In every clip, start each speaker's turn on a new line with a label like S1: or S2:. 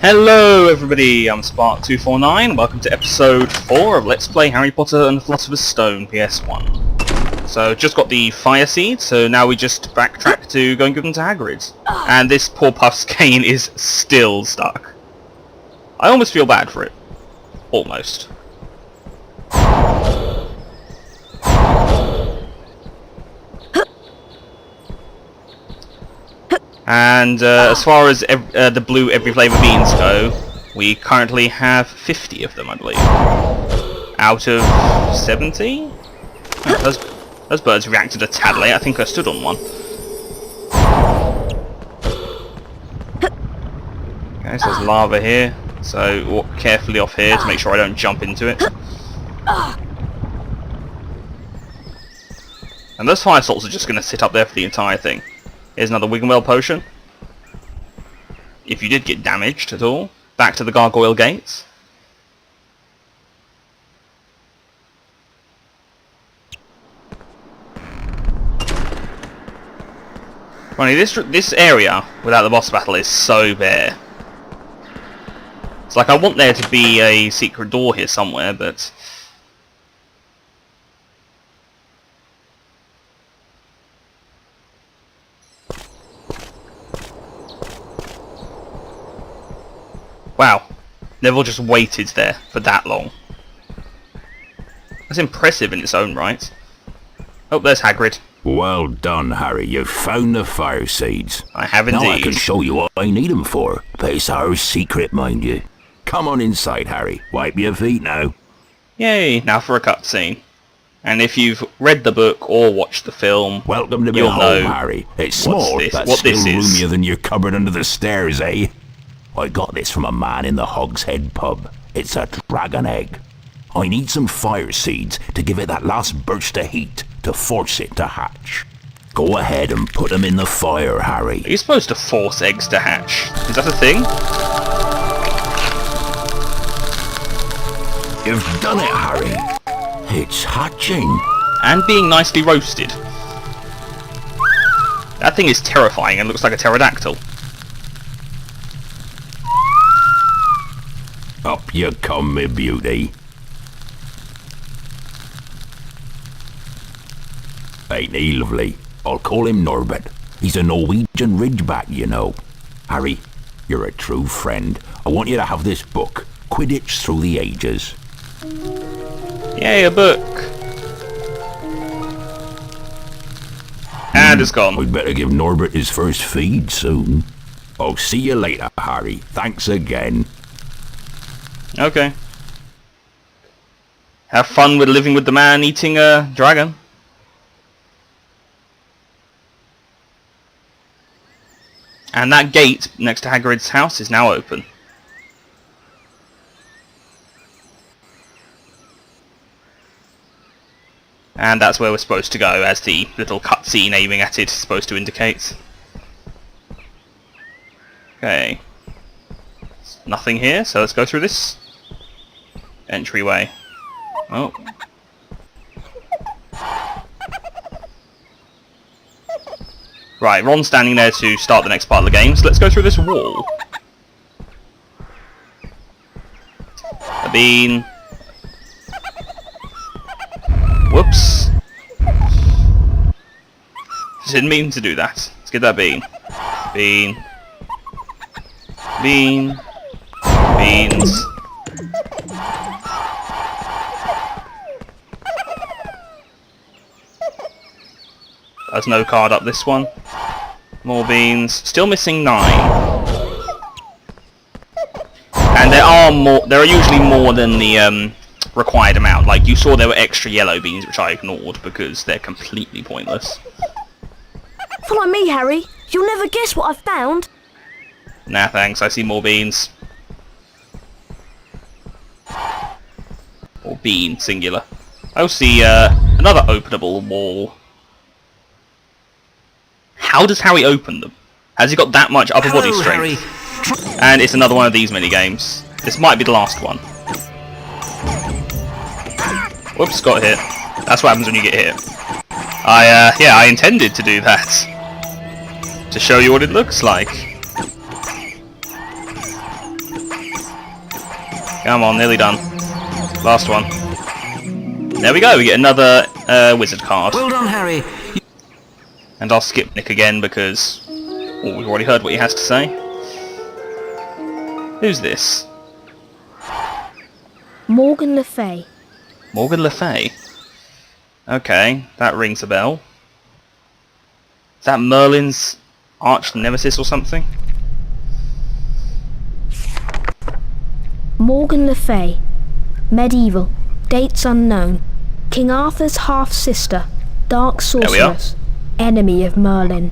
S1: Hello everybody, I'm Spark249, welcome to episode 4 of Let's Play Harry Potter and the Philosopher's Stone PS1. So, just got the fire seed, so now we just backtrack to go and give them to Hagrid. And this poor Puff's cane is still stuck. I almost feel bad for it. Almost. And as far as the blue every flavour beans go, we currently have 50 of them, I believe. Out of 70? Oh, those birds reacted a tad late. I think I stood on one. Okay, so there's lava here. So walk carefully off here to make sure I don't jump into it. And those fire salts are just going to sit up there for the entire thing. Here's another Wiggenweld potion. If you did get damaged at all, back to the gargoyle gates. Funny, this area without the boss battle is so bare. It's like I want there to be a secret door here somewhere, but wow, Neville just waited there for that long. That's impressive in its own right. Oh, there's Hagrid.
S2: Well done, Harry. You've found the fire seeds.
S1: I have indeed.
S2: Now I can show you what I need them for. But it's our secret, mind you. Come on inside, Harry. Wipe your feet now.
S1: Yay, now for a cutscene. And if you've read the book or watched the film,
S2: welcome to my
S1: you'll
S2: home,
S1: know
S2: Harry. It's small, but
S1: what
S2: still
S1: this is.
S2: roomier than your cupboard under the stairs, eh? I got this from a man in the Hogshead pub. It's a dragon egg. I need some fire seeds to give it that last burst of heat to force it to hatch. Go ahead and put them in the fire, Harry.
S1: Are you supposed to force eggs to hatch? Is that a thing?
S2: You've done it, Harry. It's hatching.
S1: And being nicely roasted. That thing is terrifying and looks like a pterodactyl.
S2: Up you come, me beauty. Ain't he lovely? I'll call him Norbert. He's a Norwegian ridgeback, you know. Harry, you're a true friend. I want you to have this book, Quidditch Through the Ages.
S1: Yay, a book. And it's gone.
S2: We'd better give Norbert his first feed soon. I'll see you later, Harry. Thanks again.
S1: Okay. Have fun with living with the man eating a dragon. And that gate next to Hagrid's house is now open. And that's where we're supposed to go, as the little cutscene aiming at it is supposed to indicate. Okay. There's nothing here, so let's go through this entryway. Oh. Right, Ron's standing there to start the next part of the game, so let's go through this wall. A bean. Whoops. Didn't mean to do that. Let's get that bean. Bean. Bean. Beans. There's no card up this one. More beans. Still missing 9. And there are usually more than the required amount. Like, you saw there were extra yellow beans, which I ignored because they're completely pointless.
S3: Follow me, Harry. You'll never guess what I've found.
S1: Nah, thanks. I see more beans. Or bean, singular. I see another openable wall. How does Harry open them? Has he got that much upper body strength? Harry. And it's another one of these mini games. This might be the last one. Whoops, got hit. That's what happens when you get hit. I intended to do that. To show you what it looks like. Come on, nearly done. Last one. There we go, we get another wizard card.
S4: Well done, Harry.
S1: And I'll skip Nick again because we've already heard what he has to say. Who's this?
S3: Morgan Le Fay.
S1: Morgan Le Fay. Okay, that rings a bell. Is that Merlin's arch nemesis or something?
S3: Morgan Le Fay. Medieval. Dates unknown. King Arthur's half-sister. Dark sorceress. Enemy of Merlin.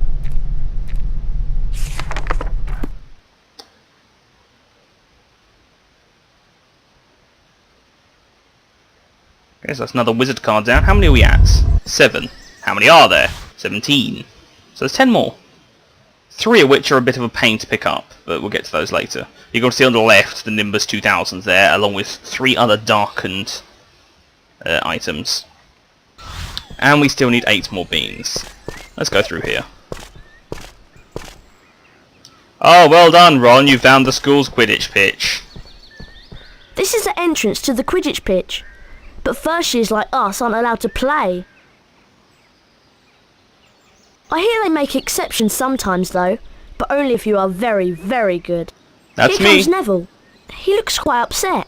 S1: Okay, so that's another wizard card down. How many are we at? 7. How many are there? 17. So there's 10 more. 3 of which are a bit of a pain to pick up, but we'll get to those later. You can see on the left the Nimbus 2000s there, along with 3 other darkened items. And we still need 8 more beans. Let's go through here. Oh, well done, Ron. You've found the school's Quidditch pitch.
S3: This is the entrance to the Quidditch pitch. But first years like us aren't allowed to play. I hear they make exceptions sometimes though, but only if you are very, very good.
S1: That's
S3: Here
S1: me.
S3: comes Neville. He looks quite upset.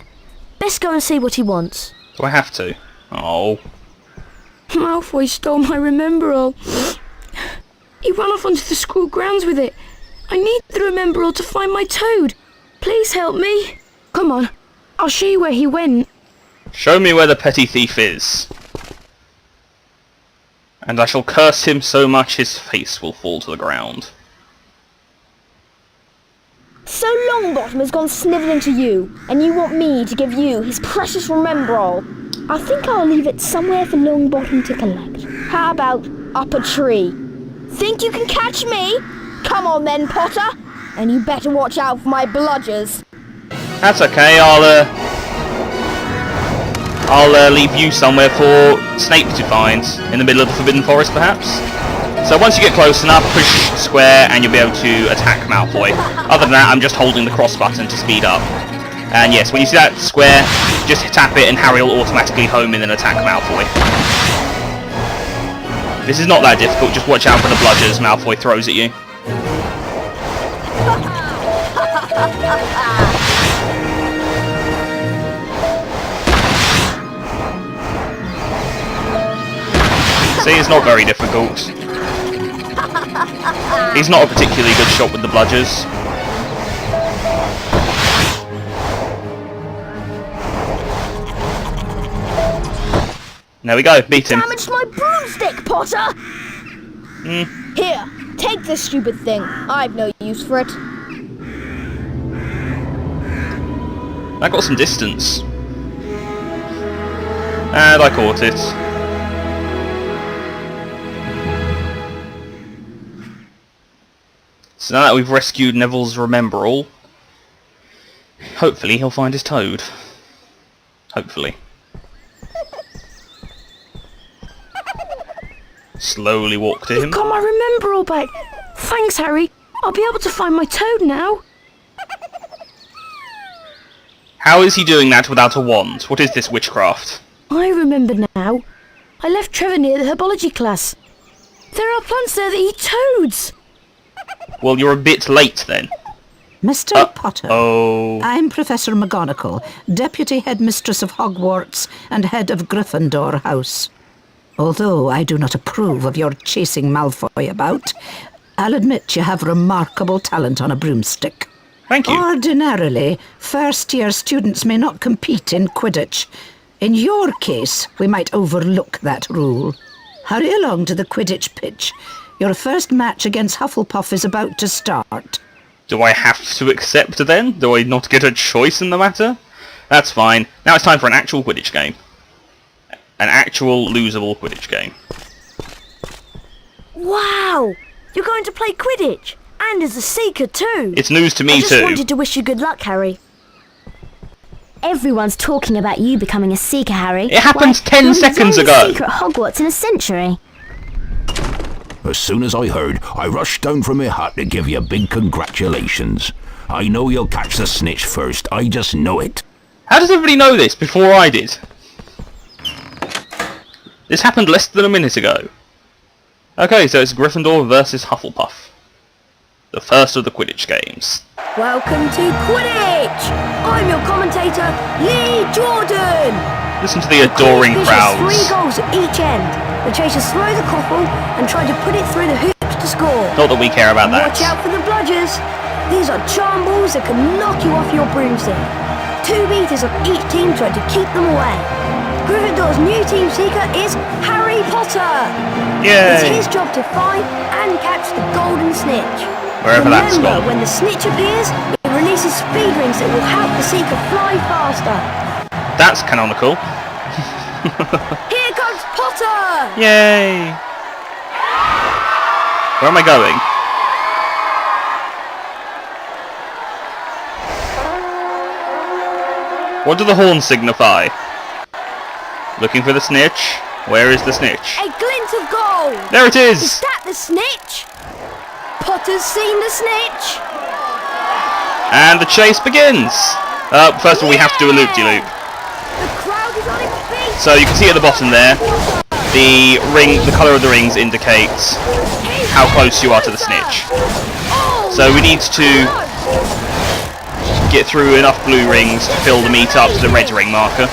S3: Best go and see what he wants.
S1: Do I have to? Oh.
S5: Malfoy stole my Remembrall. He ran off onto the school grounds with it. I need the Remembrall to find my toad. Please help me. Come on, I'll show you where he went.
S1: Show me where the petty thief is. And I shall curse him so much his face will fall to the ground.
S3: So Longbottom has gone snivelling to you, and you want me to give you his precious Remembrall. I think I'll leave it somewhere for Longbottom to collect. How about up a tree? Think you can catch me? Come on then, Potter. And you better watch out for my bludgers.
S1: That's okay, I'll leave you somewhere for Snape to find, in the middle of the Forbidden Forest perhaps. So once you get close enough, push square and you'll be able to attack Malfoy. Other than that, I'm just holding the cross button to speed up. And yes, when you see that square, just tap it and Harry will automatically home in and attack Malfoy. This is not that difficult, just watch out for the bludgers Malfoy throws at you. See, it's not very difficult. He's not a particularly good shot with the bludgers. There we go, beat him.
S3: Damaged my broomstick, Potter! Here, take this stupid thing. I've no use for it.
S1: That got some distance. And I caught it. So now that we've rescued Neville's Remembrall, hopefully he'll find his toad. Hopefully. Slowly walk to him.
S5: Got my Remembrall back. Thanks, Harry. I'll be able to find my toad now.
S1: How is he doing that without a wand? What is this witchcraft?
S5: I remember now. I left Trevor near the herbology class. There are plants there that eat toads.
S1: Well, you're a bit late then.
S6: Mr. Potter.
S1: Oh.
S6: I'm Professor McGonagall, Deputy Headmistress of Hogwarts and Head of Gryffindor House. Although I do not approve of your chasing Malfoy about, I'll admit you have remarkable talent on a broomstick.
S1: Thank you.
S6: Ordinarily, first-year students may not compete in Quidditch. In your case, we might overlook that rule. Hurry along to the Quidditch pitch. Your first match against Hufflepuff is about to start.
S1: Do I have to accept then? Do I not get a choice in the matter? That's fine. Now it's time for an actual Quidditch game. An actual losable Quidditch game.
S3: Wow! You're going to play Quidditch? And as a Seeker too!
S1: It's news to me
S3: I just
S1: too.
S3: wanted to wish you good luck, Harry.
S7: Everyone's talking about you becoming a Seeker, Harry.
S1: It happened 10 seconds
S7: You're
S1: ago.
S7: a Seeker at Hogwarts in a century.
S2: As soon as I heard, I rushed down from my hut to give you a big congratulations. I know you'll catch the snitch first, I just know it.
S1: How does everybody know this before I did? This happened less than a minute ago. Okay, so it's Gryffindor versus Hufflepuff. The first of the Quidditch games.
S5: Welcome to Quidditch! I'm your commentator, Lee Jordan!
S1: Listen to the adoring
S5: Quidditch
S1: crowds.
S5: pitches 3 goals at each end. The chasers throw the quaffle and try to put it through the hoops to score.
S1: Not that we care about that.
S5: Watch out for the bludgers. These are charm balls that can knock you off your broomstick. 2 beaters of each team try to keep them away. Gryffindor's new team seeker is Harry Potter. It's
S1: Yay!
S5: his job to find and catch the golden snitch.
S1: Wherever that's
S5: Remember,
S1: gone.
S5: when the snitch appears, it releases speed rings that will help the seeker fly faster.
S1: That's canonical.
S5: Here comes Potter!
S1: Yay! Where am I going? What do the horns signify? Looking for the snitch? Where is the snitch?
S5: A glint of gold!
S1: There it
S5: Is
S1: is!
S5: that the snitch? Potter's seen the snitch!
S1: And the chase begins! First of all we have to do a loop-de-loop.
S5: The crowd is on its feet!
S1: So you can see at the bottom there, the colour of the rings indicates how close you are to the snitch. So we need to get through enough blue rings to fill the meat up to the red ring marker.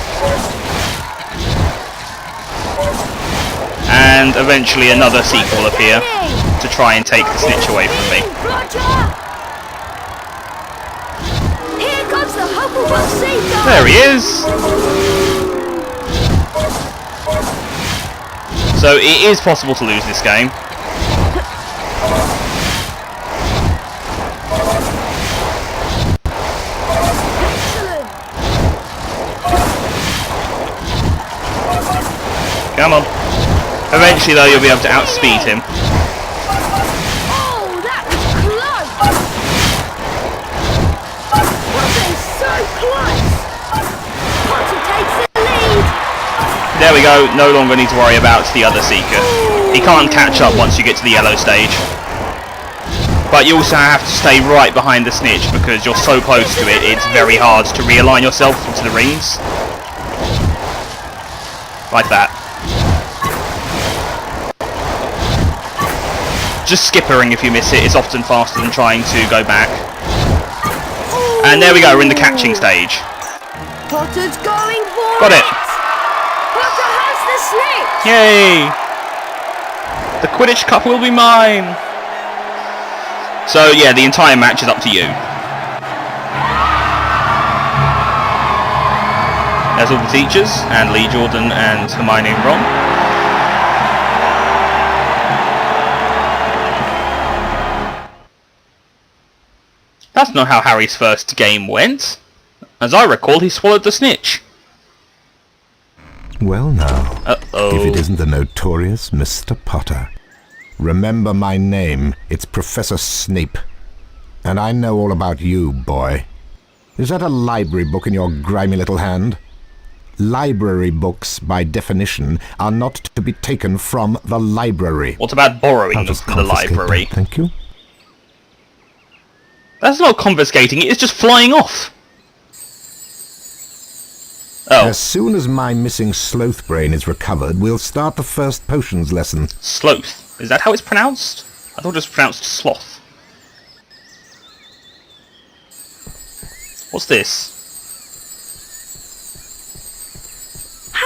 S1: And eventually another seeker will appear to try and take the snitch away from me.
S5: Here comes the Hufflepuff seeker!
S1: There he is! So it is possible to lose this game.
S5: Excellent!
S1: Come on. Eventually though you'll be able to outspeed him.
S5: Oh, that was close! Potter's so close! Potter takes the lead!
S1: There we go, no longer need to worry about the other seeker. He can't catch up once you get to the yellow stage. But you also have to stay right behind the snitch because you're so close to it, it's very hard to realign yourself into the rings. Like that. Just skip a ring if you miss it, it's often faster than trying to go back. And there we go, we're in the catching stage.
S5: Potter's going for
S1: Got it.
S5: Potter has the snitch!
S1: Yay! The Quidditch Cup will be mine! So yeah, the entire match is up to you. There's all the teachers, and Lee Jordan and Hermione and Ron. That's not how Harry's first game went. As I recall, he swallowed the snitch.
S4: Well now,
S1: Uh-oh.
S4: if it isn't the notorious Mr. Potter. Remember my name, it's Professor Snape. And I know all about you, boy. Is that a library book in your grimy little hand? Library books, by definition, are not to be taken from the library.
S1: What about borrowing
S4: I'll
S1: them
S4: just
S1: from the
S4: confiscate
S1: library?
S4: them, thank you.
S1: That's not confiscating, it's just flying off. Oh,
S4: As soon as my missing sloth brain is recovered, we'll start the first potions lesson.
S1: Sloth. Is that how it's pronounced? I thought it was pronounced sloth. What's this?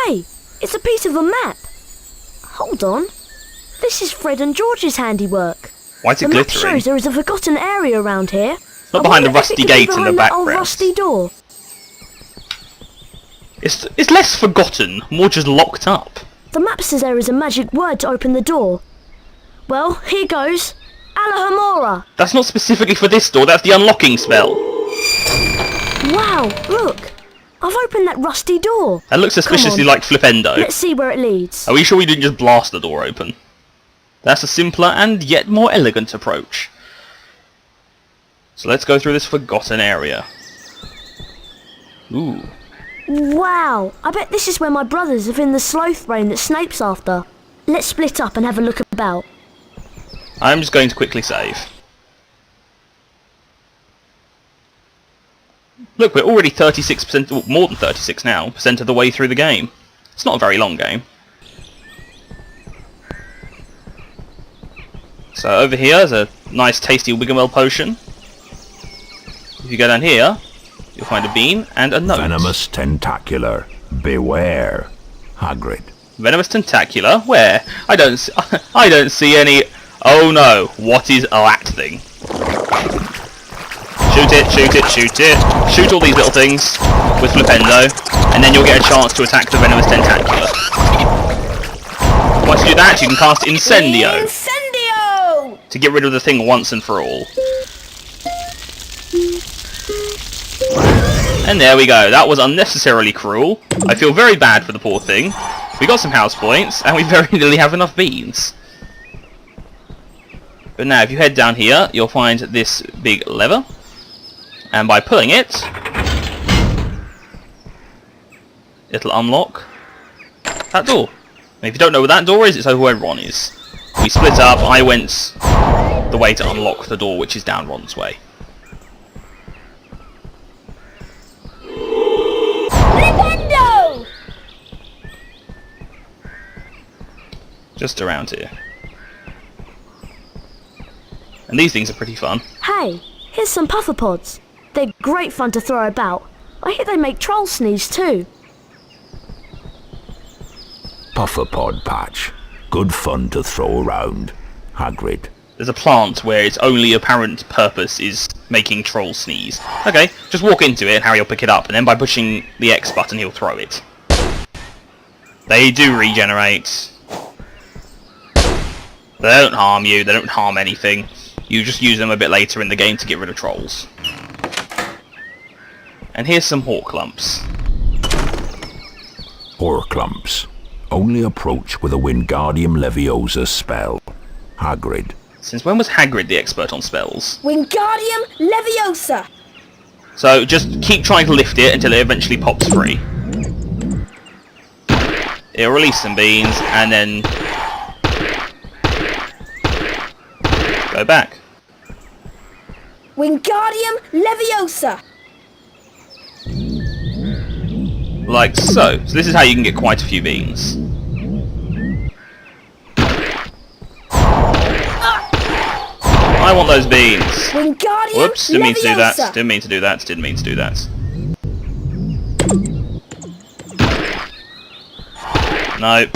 S3: Hey, it's a piece of a map. Hold on. This is Fred and George's handiwork.
S1: Why is
S3: The
S1: it
S3: map
S1: glittering?
S3: shows there is a forgotten area around here.
S1: Not
S3: I
S1: behind the
S3: wonder if it
S1: rusty
S3: could be
S1: gate in the
S3: behind that old
S1: background.
S3: rusty door.
S1: It's less forgotten, more just locked up.
S3: The map says there is a magic word to open the door. Well, here goes. Alahamora.
S1: That's not specifically for this door, that's the unlocking spell.
S3: Wow, look. I've opened that rusty door.
S1: That looks suspiciously
S3: on.
S1: like Flipendo.
S3: Let's see where it leads.
S1: Are we sure we didn't just blast the door open? That's a simpler and yet more elegant approach. So let's go through this forgotten area. Ooh.
S3: Wow, I bet this is where my brothers have in the sloth brain that Snape's after. Let's split up and have a look about.
S1: I'm just going to quickly save. Look, we're already 36%, or more than 36 now, % of the way through the game. It's not a very long game. So over here is a nice tasty Wiggamel potion. If you go down here, you'll find a bean and a note.
S2: Venomous tentacular. Beware. Hagrid.
S1: Venomous tentacular? Where? I don't see any... Oh no, what is that thing? Shoot it, shoot it, shoot it. Shoot all these little things with Flipendo, and then you'll get a chance to attack the Venomous tentacular. Once you do that, you can cast Incendio.
S3: Incendio!
S1: To get rid of the thing once and for all. And there we go. That was unnecessarily cruel. I feel very bad for the poor thing. We got some house points, and we very nearly have enough beans. But now, if you head down here, you'll find this big lever. And by pulling it, it'll unlock that door. And if you don't know where that door is, it's over where Ron is. We split up. I went the way to unlock the door, which is down Ron's way.
S3: Nintendo!
S1: Just around here. And these things are pretty fun.
S3: Hey, here's some puffer pods. They're great fun to throw about. I hear they make trolls sneeze too.
S2: Puffer pod patch. Good fun to throw around. Hagrid.
S1: There's a plant where its only apparent purpose is making trolls sneeze. Okay, just walk into it and Harry will pick it up, and then by pushing the X button he'll throw it. They do regenerate. They don't harm you, they don't harm anything. You just use them a bit later in the game to get rid of trolls. And here's some Horklumps.
S2: Horklumps. Only approach with a Wingardium Leviosa spell. Hagrid.
S1: Since when was Hagrid the expert on spells?
S3: Wingardium Leviosa!
S1: So just keep trying to lift it until it eventually pops free. It'll release some beans and then go back.
S3: Wingardium Leviosa!
S1: Like so. So this is how you can get quite a few beans. I want those beans.
S3: Wingardium
S1: Whoops, didn't mean to do that.
S3: Leviosa.
S1: Didn't mean to do that. Didn't mean to do that. No.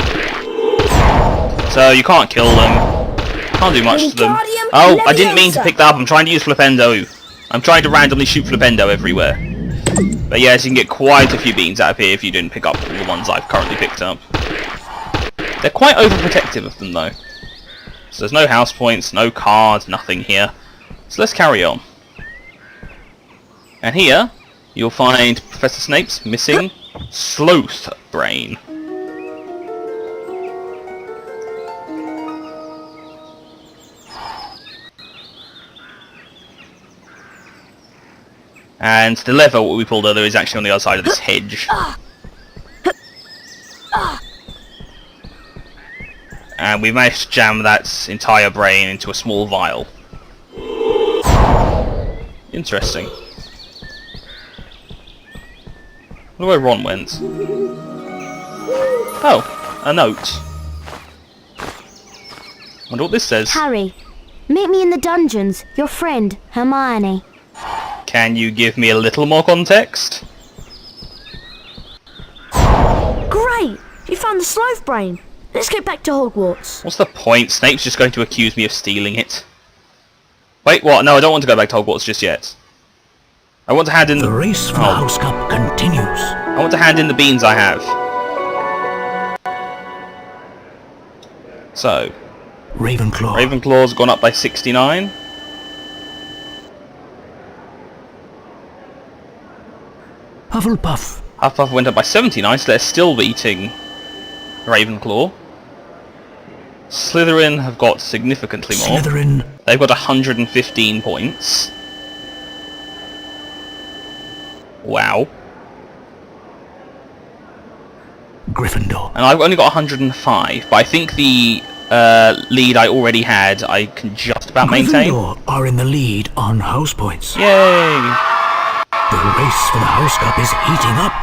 S1: So you can't kill them. Can't do much to them.
S3: Wingardium
S1: Oh, I didn't mean to
S3: Leviosa.
S1: pick that up. I'm trying to use Flipendo. I'm trying to randomly shoot Flipendo everywhere. But yes, you can get quite a few beans out of here if you didn't pick up all the ones I've currently picked up. They're quite overprotective of them though. So there's no house points, no cards, nothing here. So let's carry on. And here, you'll find Professor Snape's missing Sloth brain. And the lever what we pulled earlier is actually on the other side of this hedge. And we managed to jam that entire brain into a small vial. Interesting. I wonder where Ron went. Oh, a note. Wonder what this says.
S7: Harry, meet me in the dungeons. Your friend, Hermione.
S1: Can you give me a little more context?
S3: Great! You found the Sloth brain. Let's get back to Hogwarts.
S1: What's the point? Snape's just going to accuse me of stealing it. Wait, what? No, I don't want to go back to Hogwarts just yet. I want to hand in
S2: The race for the House Cup continues.
S1: I want to hand in the beans I have. So,
S2: Ravenclaw.
S1: Ravenclaw's gone up by 69.
S2: Hufflepuff.
S1: Hufflepuff went up by 79, so they're still beating Ravenclaw. Slytherin have got significantly more.
S2: Slytherin.
S1: They've got 115 points. Wow.
S2: Gryffindor.
S1: And I've only got 105, but I think the lead I already had I can just about maintain.
S2: Gryffindor are in the lead on house points.
S1: Yay!
S2: The The race for the house cup is heating up.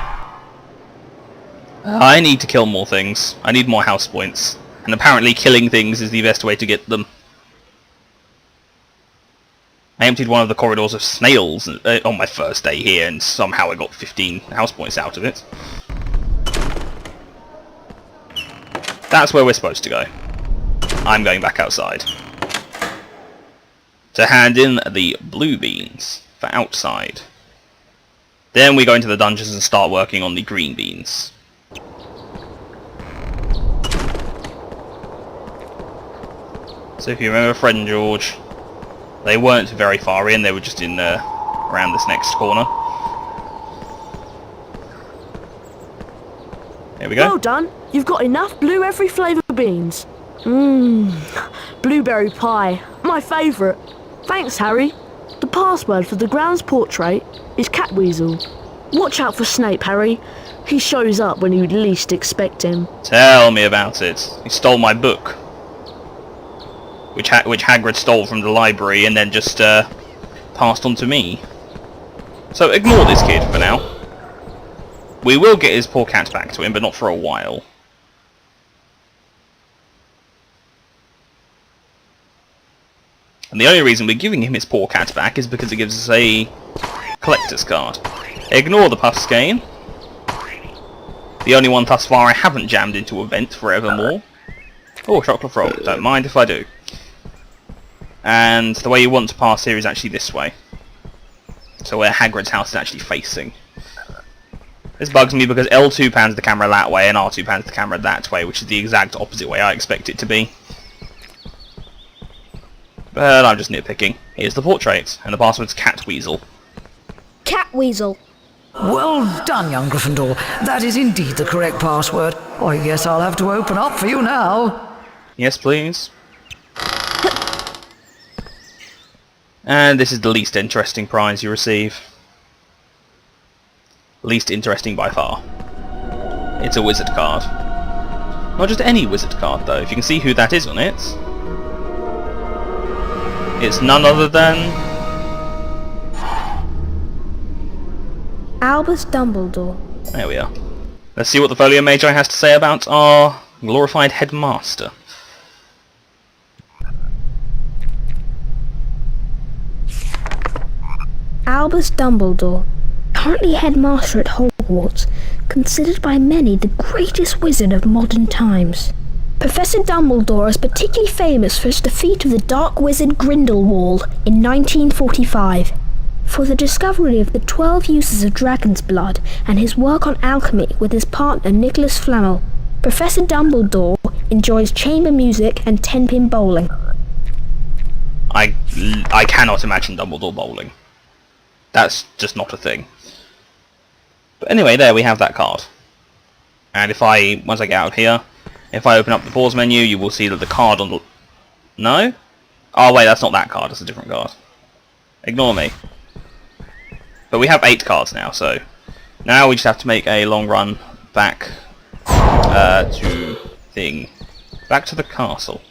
S1: I need to kill more things. I need more house points. And apparently killing things is the best way to get them. I emptied one of the corridors of snails on my first day here, and somehow I got 15 house points out of it. That's where we're supposed to go. I'm going back outside. To hand in the blue beans for outside. Then we go into the dungeons and start working on the green beans. So if you remember Fred and George, they weren't very far in, they were just in around this next corner. Here we go.
S8: Well done. You've got enough blue every flavour beans. Blueberry pie. My favourite. Thanks, Harry. The password for the grounds portrait is Catweasel. Watch out for Snape, Harry. He shows up when you'd least expect him.
S1: Tell me about it. He stole my book. Which Hagrid stole from the library and then just passed on to me. So ignore this kid for now. We will get his poor cat back to him, but not for a while. And the only reason we're giving him his poor cat back is because it gives us a collector's card. Ignore the Puffskein. The only one thus far I haven't jammed into a vent forevermore. Oh, chocolate frog. Don't mind if I do. And the way you want to pass here is actually this way. So where Hagrid's house is actually facing. This bugs me because L2 pans the camera that way and R2 pans the camera that way, which is the exact opposite way I expect it to be. But I'm just nitpicking. Here's the portrait, and the password's Catweasel.
S3: Catweasel.
S6: Well done, young Gryffindor. That is indeed the correct password. I guess I'll have to open up for you now.
S1: Yes, please. And this is the least interesting prize you receive. Least interesting by far. It's a wizard card. Not just any wizard card though, if you can see who that is on it. It's none other than...
S3: Albus Dumbledore.
S1: There we are. Let's see what the Folio Magi has to say about our glorified headmaster.
S3: Albus Dumbledore, currently headmaster at Hogwarts, considered by many the greatest wizard of modern times. Professor Dumbledore is particularly famous for his defeat of the dark wizard Grindelwald in 1945, for the discovery of the 12 uses of dragon's blood, and his work on alchemy with his partner Nicholas Flamel. Professor Dumbledore enjoys chamber music and 10-pin bowling.
S1: I cannot imagine Dumbledore bowling. That's just not a thing. But anyway, there we have that card. And if once I get out of here, if I open up the pause menu, you will see that the card on the... No? Oh wait, that's not that card, that's a different card. Ignore me. But we have 8 cards now, so... Now we just have to make a long run back back to the castle.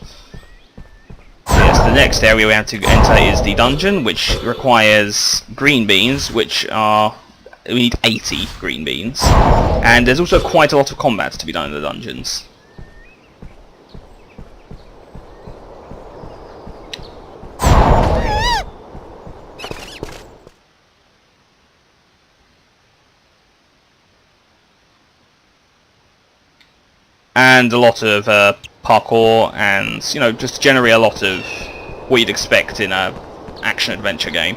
S1: Yes, the next area we have to enter is the dungeon, which requires green beans, which are... We need 80 green beans. And there's also quite a lot of combat to be done in the dungeons. And a lot of parkour and, you know, just generally a lot of what you'd expect in a action-adventure game.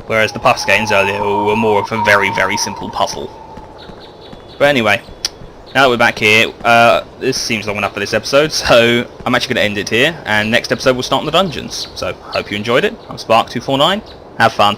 S1: Whereas the Puffskeins earlier were more of a very, very simple puzzle. But anyway, now that we're back here, this seems long enough for this episode, so I'm actually going to end it here, and next episode we'll start in the dungeons. So, hope you enjoyed it. I'm Spark249. Have fun.